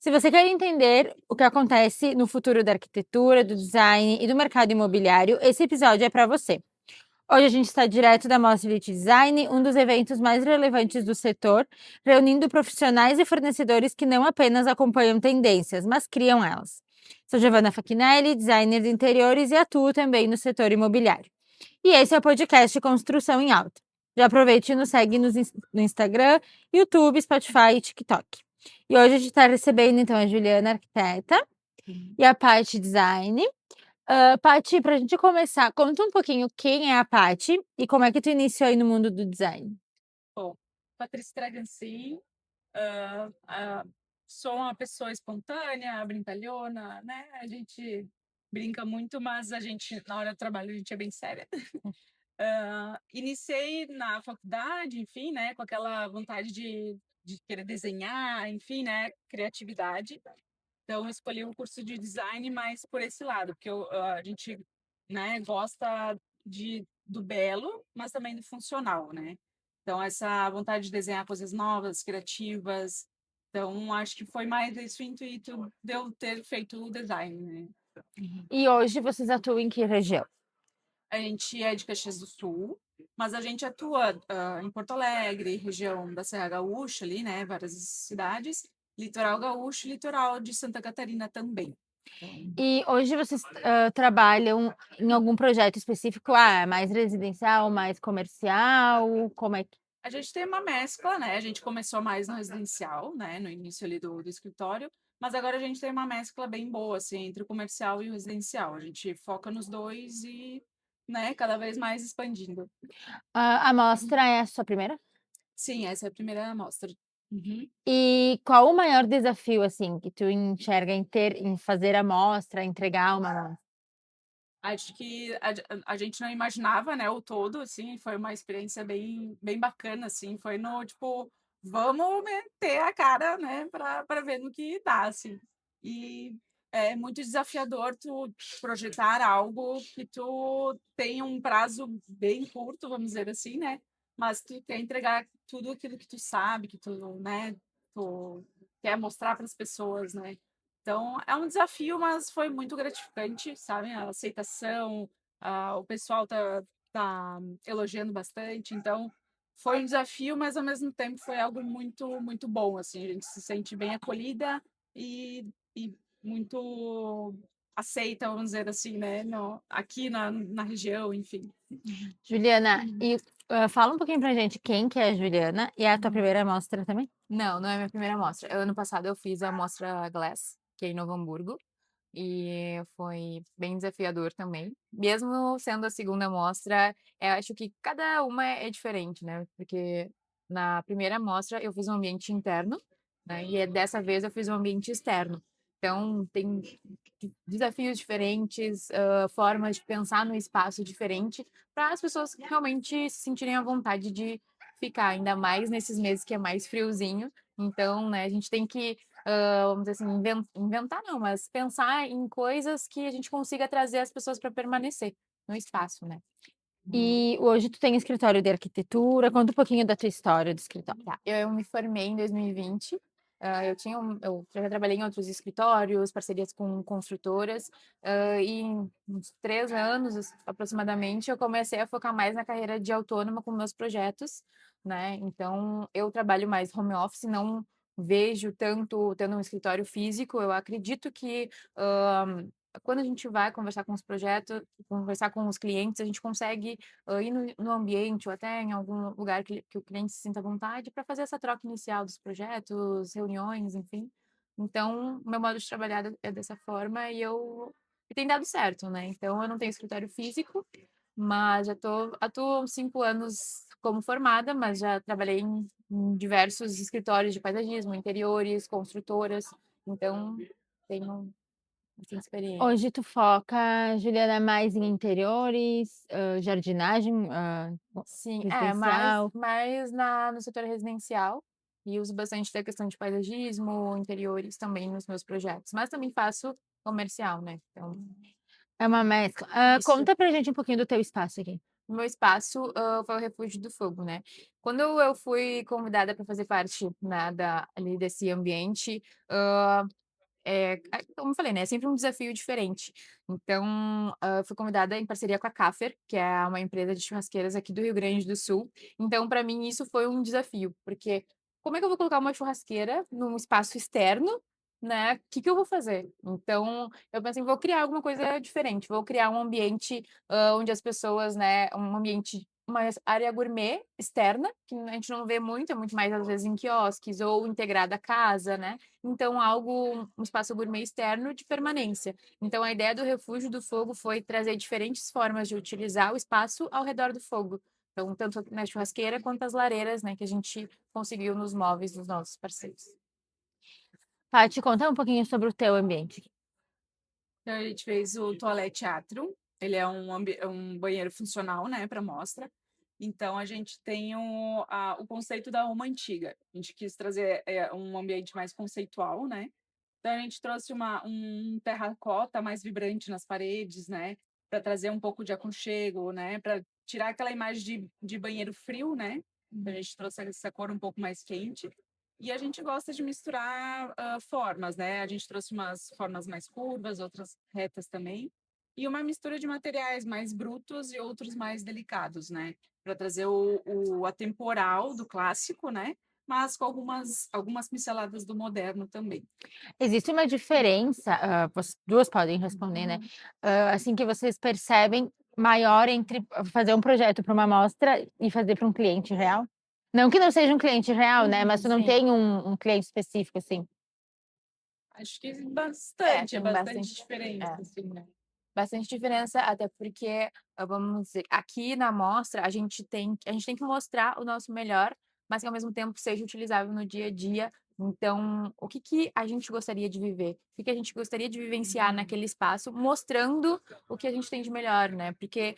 Se você quer entender o que acontece no futuro da arquitetura, do design e do mercado imobiliário, esse episódio é para você. Hoje a gente está direto da Mostra Elite Design, um dos eventos mais relevantes do setor, reunindo profissionais e fornecedores que não apenas acompanham tendências, mas criam elas. Sou Giovanna Facchinelli, designer de interiores e atuo também no setor imobiliário. E esse é o podcast Construção em Alta. Já aproveite e nos segue no Instagram, YouTube, Spotify e TikTok. E hoje a gente está recebendo então a Juliana, arquiteta, e a Paty Design. Paty, para a gente começar, conta um pouquinho quem é a Paty e como é que tu iniciou aí no mundo do design. Bom, Patrícia Traganci, hã, hã, sou uma pessoa espontânea, brincalhona, né, a gente brinca muito, mas a gente na hora do trabalho a gente é bem séria. Iniciei na faculdade, enfim, né, com aquela vontade de querer desenhar, enfim, né, criatividade. Então eu escolhi um curso de design mais por esse lado, porque a gente, né, gosta do belo, mas também do funcional, né. Então essa vontade de desenhar coisas novas, criativas, então acho que foi mais esse o intuito de eu ter feito o design, né. E hoje vocês atuam em que região? A gente é de Caxias do Sul, mas a gente atua, em Porto Alegre, região da Serra Gaúcha ali, né, várias cidades, litoral gaúcho e litoral de Santa Catarina também. Então E hoje vocês trabalham em algum projeto específico? Mais residencial, mais comercial? Como é que. a gente tem uma mescla, né, a gente começou mais no residencial, né, no início ali do escritório, mas agora a gente tem uma mescla bem boa, assim, entre o comercial e o residencial. A gente foca nos 2 e, né, cada vez mais expandindo. A mostra é a sua primeira? Sim, essa é a primeira amostra. Uhum. E qual o maior desafio, assim, que tu enxerga em fazer a mostra, entregar uma amostra? Acho que a gente não imaginava, né, o todo, assim, foi uma experiência bem bacana, assim, foi no tipo, vamos meter a cara, né, para ver no que dá, assim. E é muito desafiador tu projetar algo que tu tem um prazo bem curto, vamos dizer assim, né, mas tu quer entregar tudo aquilo que tu sabe, que tu, né, tu quer mostrar para as pessoas, né. Então é um desafio, mas foi muito gratificante, sabe, a aceitação, o pessoal tá elogiando bastante, então foi um desafio, mas ao mesmo tempo foi algo muito bom, assim, a gente se sente bem acolhida e muito aceita, vamos dizer assim, né, aqui na região, enfim. Juliana, e fala um pouquinho pra gente quem que é a Juliana e é a tua primeira mostra também? Não, não é a minha primeira amostra. Ano passado eu fiz a amostra Glass, que é em Novo Hamburgo, e foi bem desafiador também. Mesmo sendo a segunda amostra, eu acho que cada uma é diferente, né, porque na primeira amostra eu fiz um ambiente interno, né, e dessa vez eu fiz um ambiente externo. Então tem desafios diferentes, formas de pensar no espaço diferente, para as pessoas realmente se sentirem à vontade de ficar, ainda mais nesses meses que é mais friozinho. Então, né, a gente tem que, vamos dizer assim, inventar não, mas pensar em coisas que a gente consiga trazer as pessoas para permanecer no espaço, né. E hoje tu tem escritório de arquitetura, conta um pouquinho da tua história do escritório. Tá, eu me formei em 2020, eu já trabalhei em outros escritórios, parcerias com construtoras, e em uns 3 anos aproximadamente eu comecei a focar mais na carreira de autônoma com meus projetos, né, então eu trabalho mais home office, não vejo tanto tendo um escritório físico, eu acredito que, quando a gente vai conversar com os projetos, conversar com os clientes, a gente consegue ir no ambiente ou até em algum lugar que o cliente se sinta à vontade para fazer essa troca inicial dos projetos, reuniões, enfim. Então, o meu modo de trabalhar é dessa forma e tem dado certo, né. Então eu não tenho escritório físico, mas atuo há uns 5 anos como formada, mas já trabalhei em diversos escritórios de paisagismo, interiores, construtoras, então tenho, assim, experiência. Hoje tu foca, Juliana, mais em interiores, jardinagem, Sim, é, residencial. mais no setor residencial, e uso bastante da questão de paisagismo, interiores também nos meus projetos, mas também faço comercial, né, então É uma mescla. isso. Conta pra gente um pouquinho do teu espaço aqui. o meu espaço, foi o Refúgio do Fogo, né. Quando eu fui convidada para fazer parte, né, ali desse ambiente, como eu falei, né, é sempre um desafio diferente. Então, fui convidada em parceria com a Caffer, que é uma empresa de churrasqueiras aqui do Rio Grande do Sul. Então, para mim, isso foi um desafio, porque como é que eu vou colocar uma churrasqueira num espaço externo, né? O que que eu vou fazer? Então, eu pensei: "Vou criar alguma coisa diferente, vou criar um ambiente, onde as pessoas, né, um ambiente, uma área gourmet externa, que a gente não vê muito, é muito mais às vezes em quiosques ou integrada à casa, né. Então algo, um espaço gourmet externo de permanência. Então a ideia do Refúgio do Fogo foi trazer diferentes formas de utilizar o espaço ao redor do fogo. Então tanto na churrasqueira quanto as lareiras, né, que a gente conseguiu nos móveis dos nossos parceiros. Paty, conta um pouquinho sobre o teu ambiente. Então a gente fez o Toalete Atrium, ele é um banheiro funcional, né, para mostra. Então a gente tem o conceito da Roma antiga. A gente quis trazer, um ambiente mais conceitual, né. Então a gente trouxe um terracota mais vibrante nas paredes, né, para trazer um pouco de aconchego, né, para tirar aquela imagem de banheiro frio, né. Então a gente trouxe essa cor um pouco mais quente. E a gente gosta de misturar, formas, né, a gente trouxe umas formas mais curvas, outras retas também, e uma mistura de materiais mais brutos e outros mais delicados, né, para trazer o atemporal do clássico, né, mas com algumas pinceladas do moderno também. Existe uma diferença, vocês 2 podem responder, né, assim, que vocês percebem maior entre fazer um projeto para uma amostra e fazer para um cliente real? Não que não seja um cliente real, né, mas tu não Sim. tem um cliente específico, assim? Acho que Tem bastante bastante, diferença, é. assim, né. Bastante diferença, até porque, vamos dizer, aqui na mostra a gente tem que mostrar o nosso melhor, mas que ao mesmo tempo seja utilizável no dia a dia. Então, o que que a gente gostaria de viver? O que que a gente gostaria de vivenciar naquele espaço, mostrando o que a gente tem de melhor, né? Porque,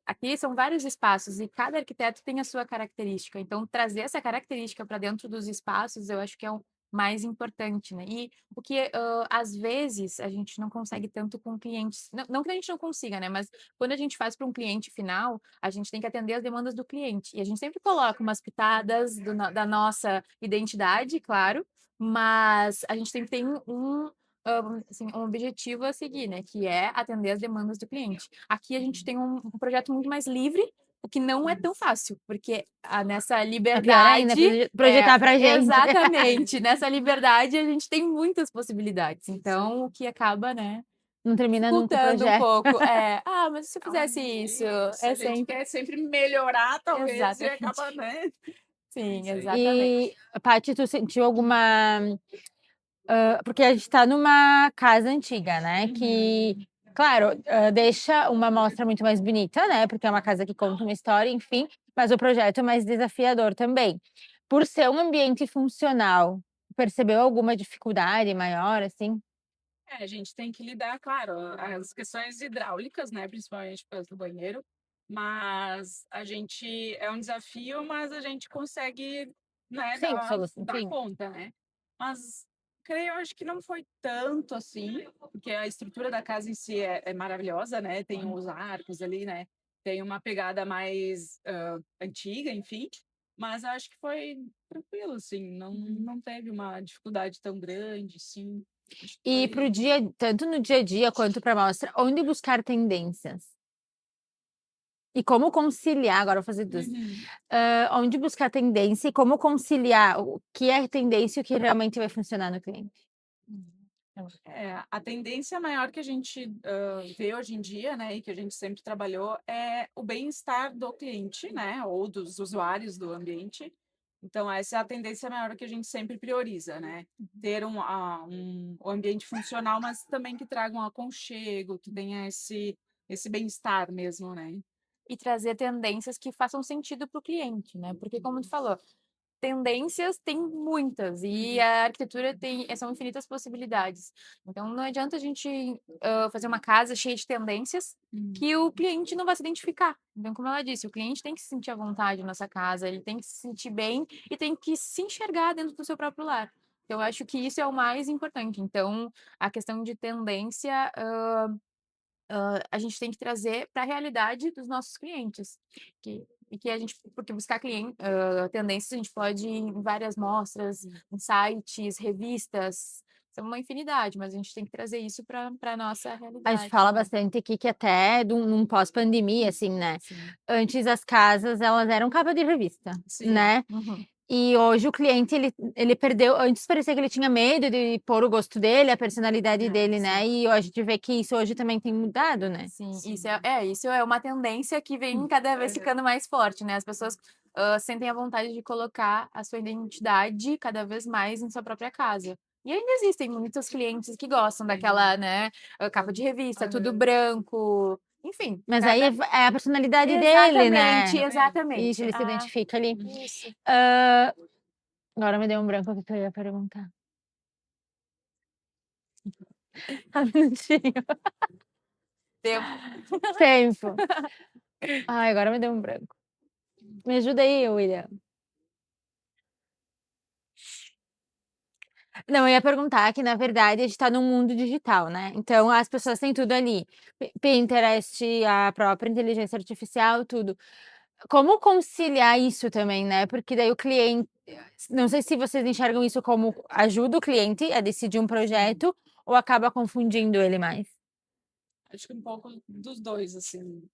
aqui são vários espaços e cada arquiteto tem a sua característica, então trazer essa característica para dentro dos espaços, eu acho que é o mais importante, né? E o que, às vezes, a gente não consegue tanto com clientes, não que a gente não consiga, né, mas quando a gente faz para um cliente final, a gente tem que atender as demandas do cliente, e a gente sempre coloca umas pitadas da nossa identidade, claro, mas a gente sempre tem assim, um objetivo a seguir, né, que é atender as demandas do cliente. Aqui a gente tem um projeto muito mais livre, o que não é tão fácil, porque, nessa É pior ainda liberdade, projetar pra gente. exatamente. Nessa liberdade, a gente tem muitas possibilidades, então o que acaba, né, Não termina nunca o dificultando um projeto. pouco. É: "Ah, mas e se eu fizesse isso?" Isso, É a gente sempre quer sempre melhorar talvez e acaba, exatamente. né. Sim, Isso aí. E, exatamente. Paty, tu sentiu alguma porque a gente tá numa casa antiga, né, Uhum. que, claro, deixa uma amostra muito mais bonita, né, porque é uma casa que conta uma história, enfim, mas o projeto é mais desafiador também. Por ser um ambiente funcional, percebeu alguma dificuldade maior, assim? É, a gente tem que lidar, claro, as questões hidráulicas, né, principalmente por causa do banheiro, mas a gente é um desafio, mas a gente consegue, né, Sim, dar sim. conta, né. Mas creio, acho que não foi tanto assim, porque a estrutura da casa em si é maravilhosa, né, tem os arcos ali, né, tem uma pegada mais, antiga, enfim, mas acho que foi tranquilo, assim, não teve uma dificuldade tão grande, sim. Acho que E para o foi. dia tanto no dia a dia quanto para mostra, onde buscar tendências? E como conciliar agora eu vou fazer 2. Uhum. Onde buscar tendência e como conciliar o que é tendência e o que realmente vai funcionar no cliente? Uhum. Então, É, a tendência maior que a gente, vê hoje em dia, né, e que a gente sempre trabalhou, é o bem-estar do cliente, né, ou dos usuários do ambiente. Então essa é a tendência maior que a gente sempre prioriza, né, ter um ambiente funcional, mas também que traga um aconchego, que tenha esse bem-estar mesmo, né. e trazer tendências que façam sentido para o cliente, né, porque como tu falou, tendências tem muitas, e Uhum. a arquitetura são infinitas possibilidades. Então não adianta a gente, fazer uma casa cheia de tendências, Uhum. que o cliente não vai se identificar. Então, como ela disse, o cliente tem que se sentir à vontade nessa casa, ele tem que se sentir bem e tem que se enxergar dentro do seu próprio lar. Eu acho que isso é o mais importante. Então, a questão de tendência, a gente tem que trazer para a realidade dos nossos clientes. Que a gente, porque buscar tendências a gente pode ir em várias mostras, em sites, revistas, são uma infinidade, mas a gente tem que trazer isso para a nossa A gente realidade. fala bastante aqui que até num pós-pandemia, assim, né? Antes as casas, elas eram capa de revista, Sim. né? Uhum. E hoje o cliente, ele perdeu. Antes parecia que ele tinha medo de pôr o gosto dele, a personalidade dele, né? sim. E a gente vê que isso hoje também tem mudado, né? Sim, Sim. isso é uma tendência que vem cada vez ficando mais forte, né? As pessoas sentem a vontade de colocar a sua identidade cada vez mais em sua própria casa. E ainda existem muitos clientes que gostam daquela, né, capa de revista, tudo branco, enfim. Mas aí é a personalidade dele, Exatamente, né? exatamente. Isso, ele se identifica ali. Isso. Agora me deu um branco aqui que eu ia perguntar. Um minutinho. Tempo. Tempo. Ai, agora me deu um branco. Me ajuda aí, William. Não, eu ia perguntar que, na verdade, a gente tá num mundo digital, né? Então, as pessoas têm tudo ali. Pinterest, a própria inteligência artificial, tudo. Como conciliar isso também, né? Porque daí o cliente, não sei se vocês enxergam isso como ajuda o cliente a decidir um projeto ou acaba confundindo ele mais. Acho que um pouco dos dois, assim.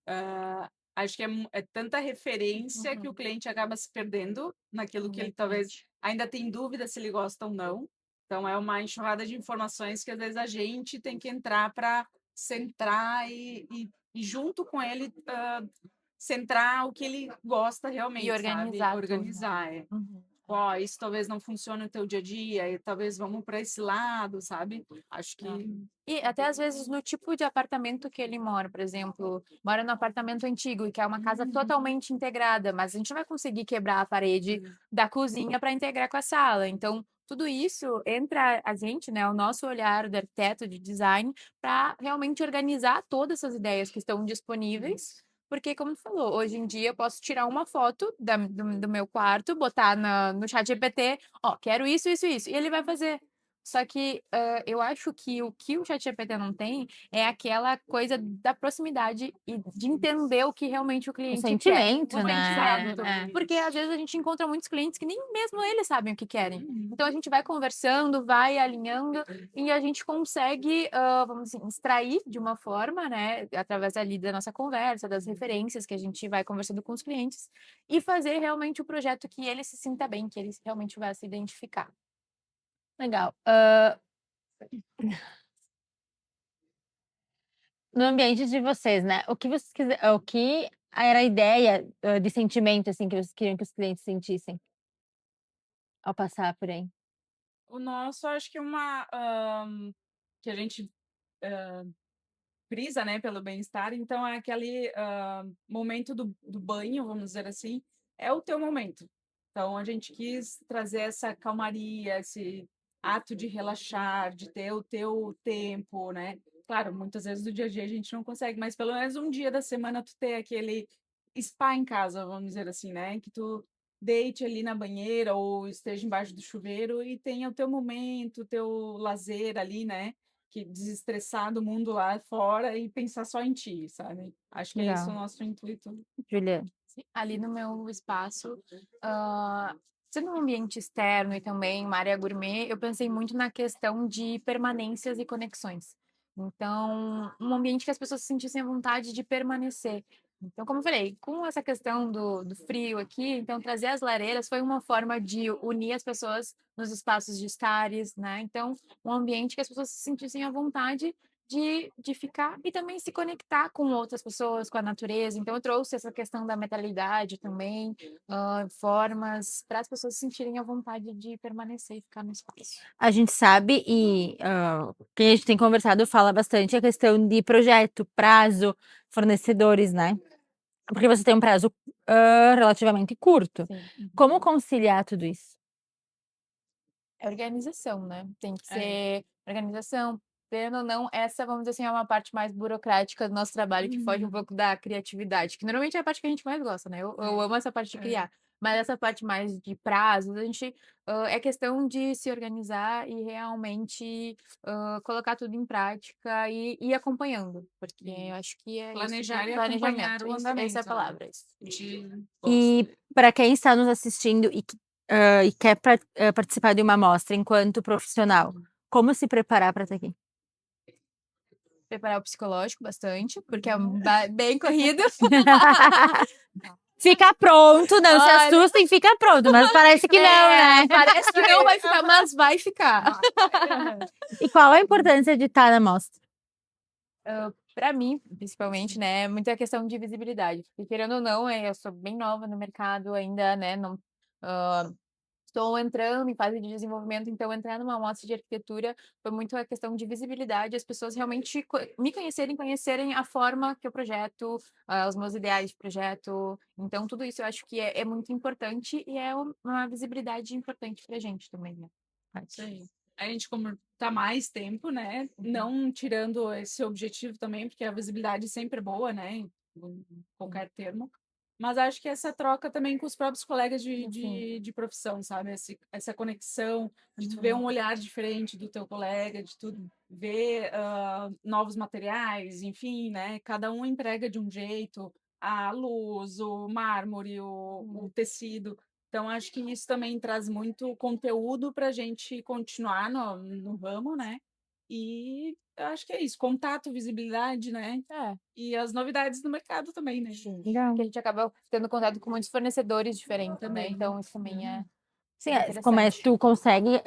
Acho que é tanta referência que o cliente acaba se perdendo naquilo que ele talvez ainda tem dúvida se ele gosta ou não. Então, é uma enxurrada de informações que às vezes a gente tem que entrar para centrar e junto com ele centrar o que ele gosta realmente, E organizar sabe? tudo. Organizar. Uhum. Ó, isso talvez não funcione no teu dia a dia, e talvez vamos para esse lado, sabe? Acho que E até às vezes no tipo de apartamento que ele mora, por exemplo, mora num apartamento antigo e que é uma casa totalmente integrada, mas a gente não vai conseguir quebrar a parede da cozinha para integrar com a sala. Então, tudo isso entra a gente, né, o nosso olhar do arquiteto de design para realmente organizar todas essas ideias que estão disponíveis. Porque, como tu falou, hoje em dia eu posso tirar uma foto do meu quarto, botar no chat GPT, ó, quero isso, isso, isso, e ele vai fazer. Só que, eu acho que o ChatGPT não tem é aquela coisa da proximidade e de entender o que realmente o O cliente quer. sentimento, O né? sentimento. É. Porque às vezes a gente encontra muitos clientes que nem mesmo eles sabem o que querem. Uhum. Então a gente vai conversando, vai alinhando e a gente consegue, vamos assim, extrair de uma forma, né, através ali da nossa conversa, das referências que a gente vai conversando com os clientes e fazer realmente o projeto que ele se sinta bem, que ele realmente vai se identificar. Legal. No ambiente de vocês, né? O que era a ideia, de sentimento, assim, que vocês queriam que os clientes sentissem ao passar por aí? o nosso, acho que que a gente prisa, né, pelo bem-estar, então é aquele momento do banho, vamos dizer assim, é o teu momento. Então a gente quis trazer essa calmaria, esse ato de relaxar, de ter o teu tempo, né? Claro, muitas vezes do dia a dia a gente não consegue, mas pelo menos um dia da semana tu ter aquele spa em casa, vamos dizer assim, né? Que tu deite ali na banheira ou esteja embaixo do chuveiro e tenha o teu momento, o teu lazer ali, né? Que desestressar do mundo lá fora e pensar só em ti, sabe? Acho que é esse o Legal. nosso intuito. Juliana. Sim, ali no meu espaço, sendo um ambiente externo e também uma área gourmet, eu pensei muito na questão de permanências e conexões. Então, um ambiente que as pessoas se sentissem à vontade de permanecer. Então, como eu falei, com essa questão do frio aqui, então trazer as lareiras foi uma forma de unir as pessoas nos espaços de estares, né? Então, um ambiente que as pessoas se sentissem à vontade de ficar e também se conectar com outras pessoas, com a natureza. Então, eu trouxe essa questão da metalidade também, formas para as pessoas se sentirem à vontade de permanecer e ficar no espaço. A gente sabe e, quem a gente tem conversado fala bastante a questão de projeto, prazo, fornecedores, né? Porque você tem um prazo, relativamente curto. Sim. Como conciliar tudo isso? É organização, né? Tem que É. ser organização. Querendo ou não, essa, vamos dizer assim, é uma parte mais burocrática do nosso trabalho, que foge um pouco da criatividade, que normalmente é a parte que a gente mais gosta, né? Eu amo essa parte de criar. Mas essa parte mais de prazos, a gente é questão de se organizar e realmente colocar tudo em prática e ir acompanhando, porque eu acho que é isso, Planejar e planejamento, acompanhar o essa é a andamento, né? palavra. Isso. A gente E gosta. para quem está nos assistindo e quer participar de uma amostra enquanto profissional, como se preparar para estar aqui? Preparar o psicológico bastante, porque é bem corrido. Fica pronto, não se Olha. assustem, fica pronto, mas parece que não, né? Parece que não vai ficar, mas vai ficar. E qual a importância de estar na mostra? Para mim, principalmente, né, muita questão de visibilidade, porque querendo ou não, eu sou bem nova no mercado ainda, né, não estou entrando em fase de desenvolvimento, então entrar numa mostra de arquitetura foi muito a questão de visibilidade, as pessoas realmente me conhecerem a forma que eu projeto, os meus ideais de projeto, então tudo isso eu acho que é muito importante e é uma visibilidade importante pra gente também, né. Isso aí. A gente, como tá mais tempo, né? Não tirando esse objetivo também, porque a visibilidade sempre é boa, né? Em qualquer termo. Mas acho que essa troca também com os próprios colegas de profissão, sabe? Essa conexão, de tu ver um olhar diferente do teu colega, de tu ver novos materiais, enfim, né? Cada um emprega de um jeito, a luz, o mármore, o tecido. Então, acho que isso também traz muito conteúdo para a gente continuar no ramo, né? E eu acho que é isso, contato, visibilidade, né? É. E as novidades do mercado também, né? Legal. Porque a gente acaba tendo contato com muitos fornecedores diferentes, né? Também. Então isso também é Sim, interessante. tu consegue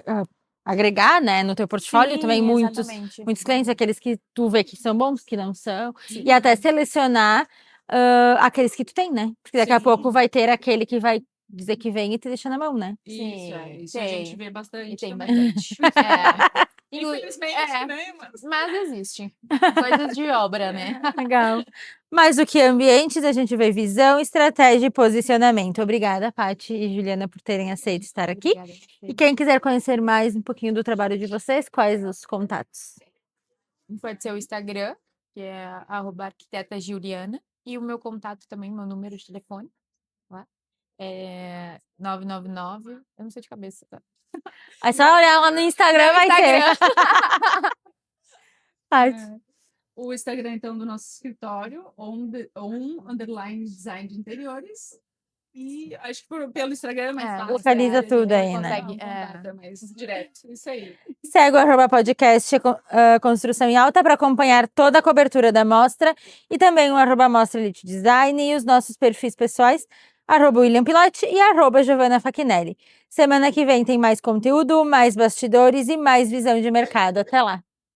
agregar, né, no teu portfólio também Sim, muitos exatamente. clientes, aqueles que tu vê que são bons, que não são, Sim. e até selecionar aqueles que tu tem, né? Porque daqui a Sim. pouco vai ter aquele que vai dizer que vem e te deixa na mão, né? Isso a gente vê bastante. E tem também. bastante. É. Infelizmente, né? Mas existe. Coisas de obra, né? Legal. Mais do que ambientes, a gente vê visão, estratégia e posicionamento. Obrigada, Paty e Juliana, por terem aceito estar aqui. Obrigada. E quem quiser conhecer mais um pouquinho do trabalho de vocês, quais os contatos? Pode ser o Instagram, que é @arquitetajuliana, e o meu contato também, meu número de telefone, lá, é 999, eu não sei de cabeça, tá? É só olhar lá no Instagram, vai ter. Paty. O Instagram, então, do nosso escritório, _design de interiores. E acho que pelo Instagram é mais fácil. Localiza tudo aí, né? Consegue, contato, é mais direto. Isso aí. Segue o @podcast Construção em Alta para acompanhar toda a cobertura da mostra e também o @mostra Elite Design e os nossos perfis pessoais, @William Pilote e @Giovanna Fachinelli. Semana que vem tem mais conteúdo, mais bastidores e mais visão de mercado. Até lá!